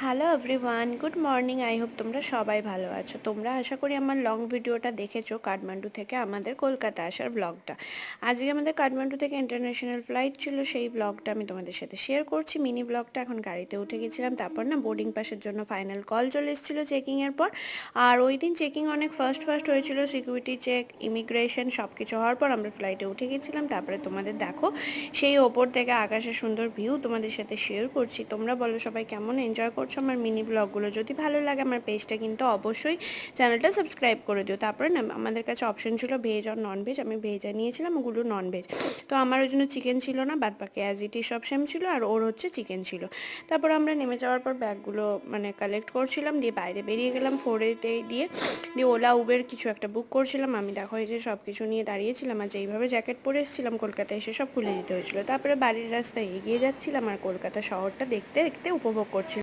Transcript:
Hello everyone, good morning. I hope তোমরা সবাই ভালো আছো। তোমরা আশা করি আমার লং ভিডিওটা দেখেছো কাঠমান্ডু থেকে আমাদের কলকাতা আসার ব্লগটা। আজকে আমাদের কাঠমান্ডু থেকে ইন্টারন্যাশনাল ফ্লাইট ছিল, সেই ব্লগটা আমি তোমাদের সাথে শেয়ার করছি। মিনি ব্লগটা এখন গাড়িতে উঠে গেছিলাম, তারপর না বোর্ডিং পাসের জন্য ফাইনাল কল চলে এসেছিলো চেকিংয়ের পর। আর ওই দিন চেকিং অনেক ফার্স্ট হয়েছিল, সিকিউরিটি চেক, ইমিগ্রেশন সব কিছু হওয়ার পর আমরা ফ্লাইটে উঠে গেছিলাম। তারপরে তোমাদের দেখো সেই ওপর থেকে আকাশের সুন্দর ভিউ তোমাদের সাথে শেয়ার করছি। তোমরা বলো সবাই কেমন এনজয় করছো আমার মিনি ব্লগগুলো। যদি ভালো লাগে আমার পেজটা কিন্তু অবশ্যই চ্যানেলটা সাবস্ক্রাইব করে দিও। তারপরে না আমাদের কাছে অপশন ছিল ভেজ আর নন ভেজ, আমি ভেজে নিয়েছিলাম, ওগুলো নন ভেজ। তো আমার ওই জন্য চিকেন ছিল না, বাদ বাকি অ্যাজ ইট ইজ সব সেম ছিল, আর ওর হচ্ছে চিকেন ছিল। তারপর আমরা নেমে যাওয়ার পর ব্যাগগুলো কালেক্ট করছিলাম, দিয়ে বাইরে বেরিয়ে গেলাম ফোরেতে দিয়ে ওলা উবের কিছু একটা বুক করছিলাম। আমি দেখো এই যে সব কিছু নিয়ে দাঁড়িয়েছিলাম, আর যেইভাবে জ্যাকেট পরে এসেছিলাম কলকাতায় এসে সব খুলে দিতে হয়েছিল। তারপরে বাড়ির রাস্তায় এগিয়ে যাচ্ছিলাম আর কলকাতা শহরটা দেখতে দেখতে উপভোগ করছিলাম।